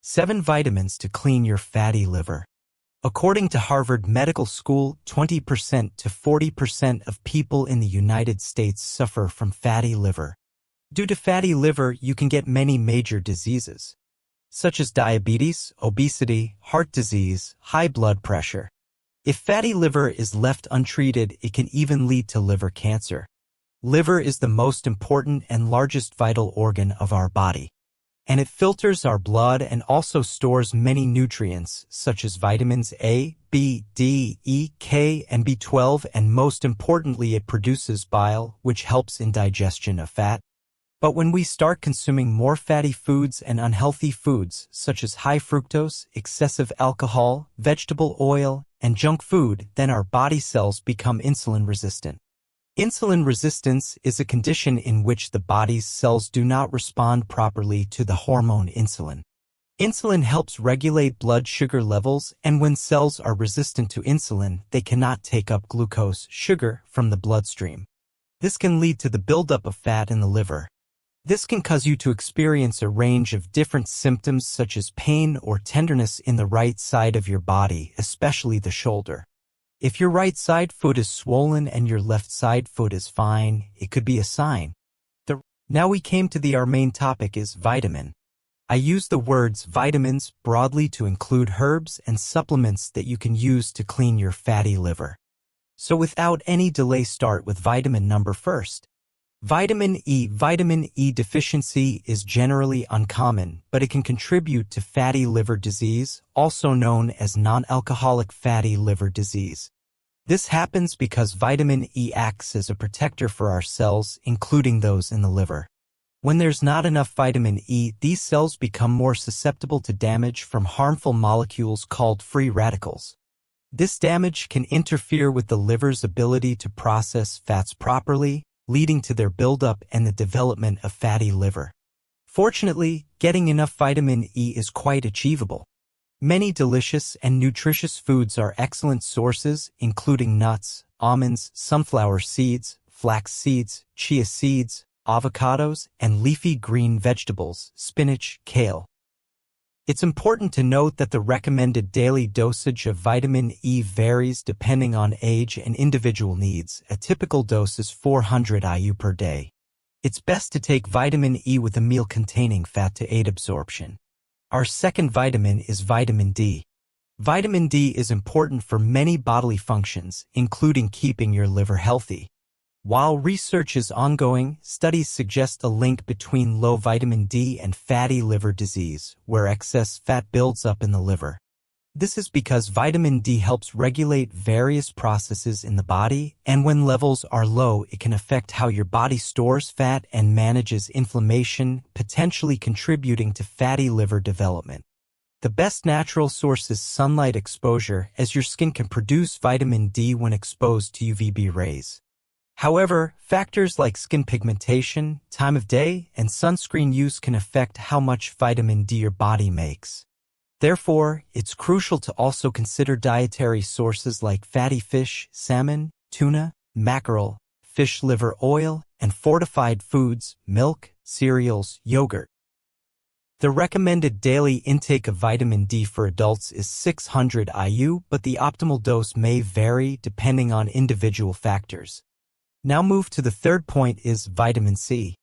7 vitamins to clean your fatty liver. According to Harvard Medical School, 20% to 40% of people in the United States suffer from fatty liver. Due to fatty liver, you can get many major diseases, such as diabetes, obesity, heart disease, high blood pressure. If fatty liver is left untreated, it can even lead to liver cancer. Liver is the most important and largest vital organ of our body, and it filters our blood and also stores many nutrients such as vitamins A, B, D, E, K, and B12, and most importantly, it produces bile, which helps in digestion of fat. But when we start consuming more fatty foods and unhealthy foods such as high fructose, excessive alcohol, vegetable oil, and junk food, then our body cells become insulin resistant. Insulin resistance is a condition in which the body's cells do not respond properly to the hormone insulin. Insulin helps regulate blood sugar levels, and when cells are resistant to insulin, they cannot take up glucose, sugar, from the bloodstream. This can lead to the buildup of fat in the liver. This can cause you to experience a range of different symptoms such as pain or tenderness in the right side of your body, especially the shoulder. If your right side foot is swollen and your left side foot is fine, it could be a sign. Now we came to our main topic is vitamin. I use the words vitamins broadly to include herbs and supplements that you can use to clean your fatty liver. So without any delay, start with vitamin number first. Vitamin E. Vitamin E deficiency is generally uncommon, but it can contribute to fatty liver disease, also known as non-alcoholic fatty liver disease. This happens because vitamin E acts as a protector for our cells, including those in the liver. When there's not enough vitamin E, these cells become more susceptible to damage from harmful molecules called free radicals. This damage can interfere with the liver's ability to process fats properly, leading to their buildup and the development of fatty liver. Fortunately, getting enough vitamin E is quite achievable. Many delicious and nutritious foods are excellent sources, including nuts, almonds, sunflower seeds, flax seeds, chia seeds, avocados, and leafy green vegetables, spinach, kale. It's important to note that the recommended daily dosage of vitamin E varies depending on age and individual needs. A typical dose is 400 IU per day. It's best to take vitamin E with a meal containing fat to aid absorption. Our second vitamin is vitamin D. Vitamin D is important for many bodily functions, including keeping your liver healthy. While research is ongoing, studies suggest a link between low vitamin D and fatty liver disease, where excess fat builds up in the liver. This is because vitamin D helps regulate various processes in the body, and when levels are low, it can affect how your body stores fat and manages inflammation, potentially contributing to fatty liver development. The best natural source is sunlight exposure, as your skin can produce vitamin D when exposed to UVB rays. However, factors like skin pigmentation, time of day, and sunscreen use can affect how much vitamin D your body makes. Therefore, it's crucial to also consider dietary sources like fatty fish, salmon, tuna, mackerel, fish liver oil, and fortified foods, milk, cereals, yogurt. The recommended daily intake of vitamin D for adults is 600 IU, but the optimal dose may vary depending on individual factors. Now move to the third point is vitamin C.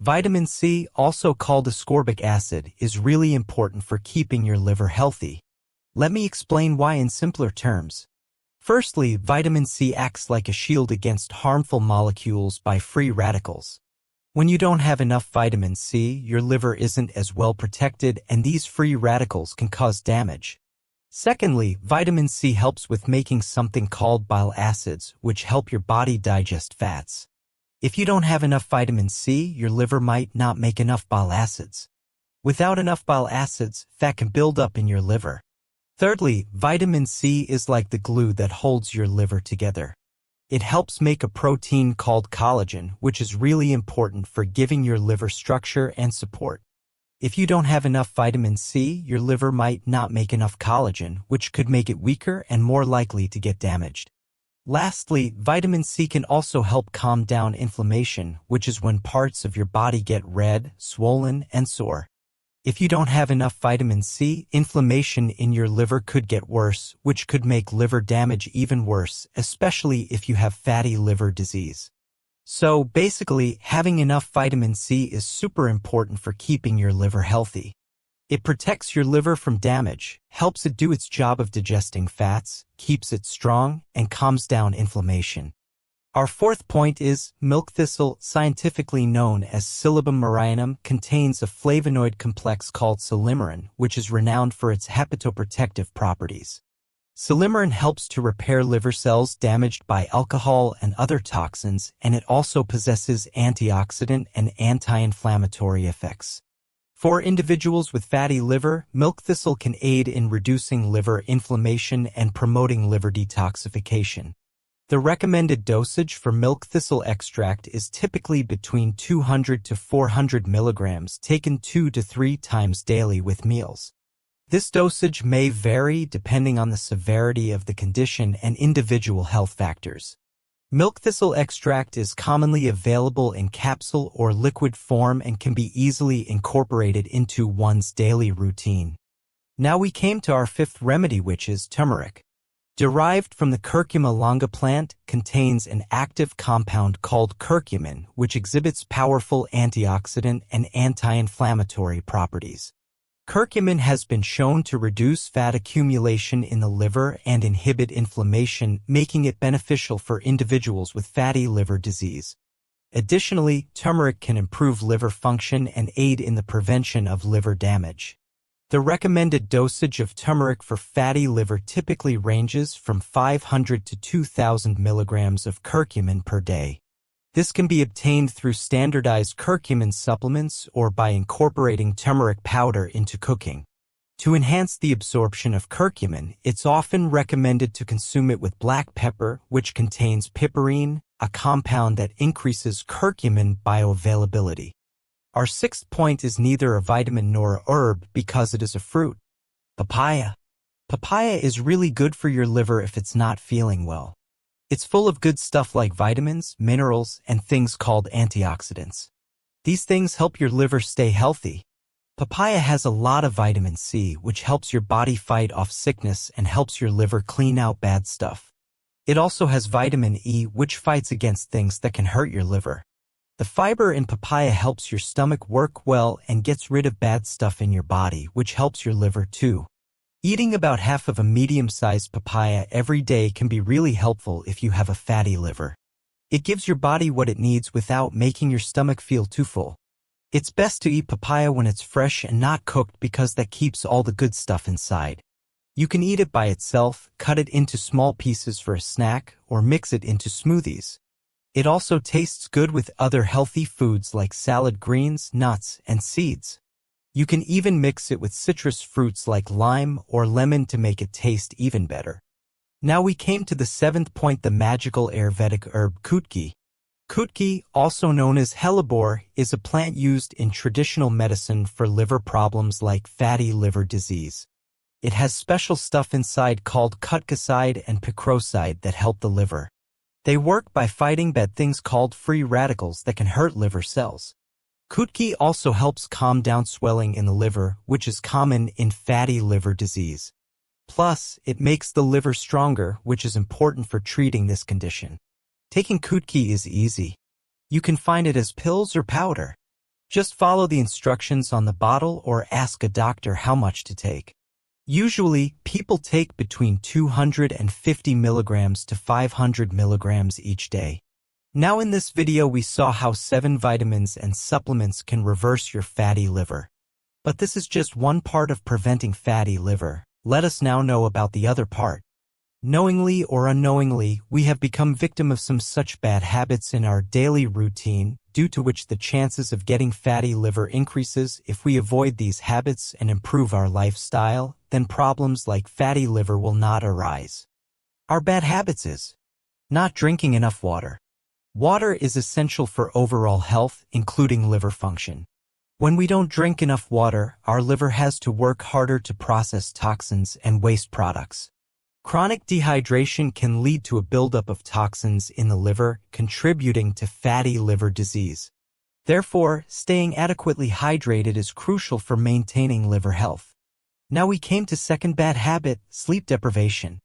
Vitamin C, also called ascorbic acid, is really important for keeping your liver healthy. Let me explain why in simpler terms. Firstly, vitamin C acts like a shield against harmful molecules by free radicals. When you don't have enough vitamin C, your liver isn't as well protected, and these free radicals can cause damage. Secondly, vitamin C helps with making something called bile acids, which help your body digest fats. If you don't have enough vitamin C, your liver might not make enough bile acids. Without enough bile acids, fat can build up in your liver. Thirdly, vitamin C is like the glue that holds your liver together. It helps make a protein called collagen, which is really important for giving your liver structure and support. If you don't have enough vitamin C, your liver might not make enough collagen, which could make it weaker and more likely to get damaged. Lastly, vitamin C can also help calm down inflammation, which is when parts of your body get red, swollen, and sore. If you don't have enough vitamin C, inflammation in your liver could get worse, which could make liver damage even worse, especially if you have fatty liver disease. So basically, having enough vitamin C is super important for keeping your liver healthy. It protects your liver from damage, helps it do its job of digesting fats, keeps it strong, and calms down inflammation. Our fourth point is, milk thistle, scientifically known as Silybum merinum, contains a flavonoid complex called silymarin, which is renowned for its hepatoprotective properties. Silymarin helps to repair liver cells damaged by alcohol and other toxins, and it also possesses antioxidant and anti-inflammatory effects. For individuals with fatty liver, milk thistle can aid in reducing liver inflammation and promoting liver detoxification. The recommended dosage for milk thistle extract is typically between 200 to 400 milligrams, taken 2 to 3 times daily with meals. This dosage may vary depending on the severity of the condition and individual health factors. Milk thistle extract is commonly available in capsule or liquid form and can be easily incorporated into one's daily routine. Now we came to our fifth remedy, which is turmeric. Derived from the curcuma longa plant, contains an active compound called curcumin, which exhibits powerful antioxidant and anti-inflammatory properties. Curcumin has been shown to reduce fat accumulation in the liver and inhibit inflammation, making it beneficial for individuals with fatty liver disease. Additionally, turmeric can improve liver function and aid in the prevention of liver damage. The recommended dosage of turmeric for fatty liver typically ranges from 500 to 2,000 milligrams of curcumin per day. This can be obtained through standardized curcumin supplements or by incorporating turmeric powder into cooking. To enhance the absorption of curcumin, it's often recommended to consume it with black pepper, which contains piperine, a compound that increases curcumin bioavailability. Our sixth point is neither a vitamin nor a herb because it is a fruit. Papaya. Papaya is really good for your liver if it's not feeling well. It's full of good stuff like vitamins, minerals, and things called antioxidants. These things help your liver stay healthy. Papaya has a lot of vitamin C, which helps your body fight off sickness and helps your liver clean out bad stuff. It also has vitamin E, which fights against things that can hurt your liver. The fiber in papaya helps your stomach work well and gets rid of bad stuff in your body, which helps your liver too. Eating about half of a medium-sized papaya every day can be really helpful if you have a fatty liver. It gives your body what it needs without making your stomach feel too full. It's best to eat papaya when it's fresh and not cooked because that keeps all the good stuff inside. You can eat it by itself, cut it into small pieces for a snack, or mix it into smoothies. It also tastes good with other healthy foods like salad greens, nuts, and seeds. You can even mix it with citrus fruits like lime or lemon to make it taste even better. Now we came to the seventh point, the magical Ayurvedic herb Kutki. Kutki, also known as hellebore, is a plant used in traditional medicine for liver problems like fatty liver disease. It has special stuff inside called kutcicide and picroside that help the liver. They work by fighting bad things called free radicals that can hurt liver cells. Kutki also helps calm down swelling in the liver, which is common in fatty liver disease. Plus, it makes the liver stronger, which is important for treating this condition. Taking Kutki is easy. You can find it as pills or powder. Just follow the instructions on the bottle or ask a doctor how much to take. Usually, people take between 250 milligrams to 500 milligrams each day. Now in this video we saw how 7 vitamins and supplements can reverse your fatty liver. But this is just one part of preventing fatty liver. Let us now know about the other part. Knowingly or unknowingly, we have become victim of some such bad habits in our daily routine, due to which the chances of getting fatty liver increases. If we avoid these habits and improve our lifestyle, then problems like fatty liver will not arise. Our bad habits is not drinking enough water. Water is essential for overall health, including liver function. When we don't drink enough water, our liver has to work harder to process toxins and waste products. Chronic dehydration can lead to a buildup of toxins in the liver, contributing to fatty liver disease. Therefore, staying adequately hydrated is crucial for maintaining liver health. Now we came to second bad habit, sleep deprivation.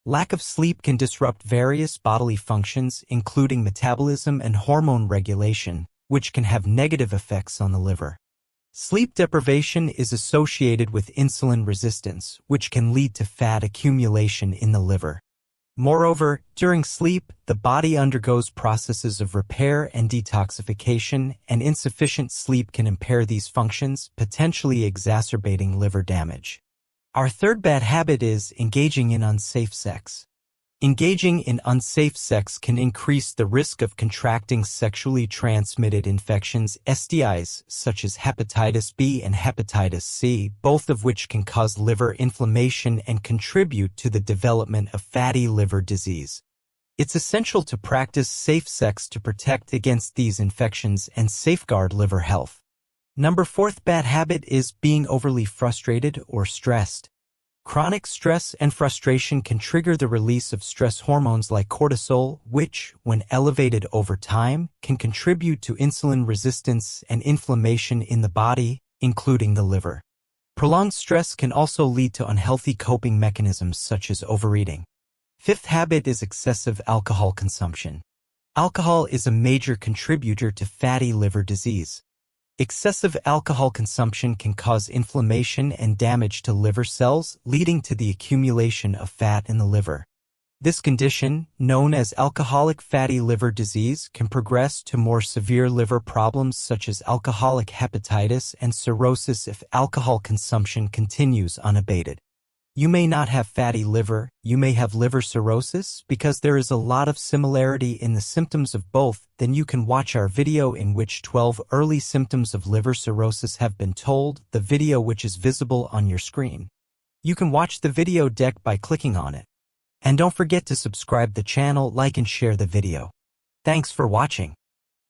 Lack of sleep can disrupt various bodily functions, including metabolism and hormone regulation, which can have negative effects on the liver. Sleep deprivation is associated with insulin resistance, which can lead to fat accumulation in the liver. Moreover, during sleep, the body undergoes processes of repair and detoxification, and insufficient sleep can impair these functions, potentially exacerbating liver damage. Our third bad habit is engaging in unsafe sex. Engaging in unsafe sex can increase the risk of contracting sexually transmitted infections, STIs, such as hepatitis B and hepatitis C, both of which can cause liver inflammation and contribute to the development of fatty liver disease. It's essential to practice safe sex to protect against these infections and safeguard liver health. Number 4th bad habit is being overly frustrated or stressed. Chronic stress and frustration can trigger the release of stress hormones like cortisol, which, when elevated over time, can contribute to insulin resistance and inflammation in the body, including the liver. Prolonged stress can also lead to unhealthy coping mechanisms such as overeating. 5th habit is excessive alcohol consumption. Alcohol is a major contributor to fatty liver disease. Excessive alcohol consumption can cause inflammation and damage to liver cells, leading to the accumulation of fat in the liver. This condition, known as alcoholic fatty liver disease, can progress to more severe liver problems such as alcoholic hepatitis and cirrhosis if alcohol consumption continues unabated. You may not have fatty liver, you may have liver cirrhosis. Because there is a lot of similarity in the symptoms of both, then you can watch our video in which 12 early symptoms of liver cirrhosis have been told, the video which is visible on your screen. You can watch the video deck by clicking on it. And don't forget to subscribe the channel, like and share the video. Thanks for watching.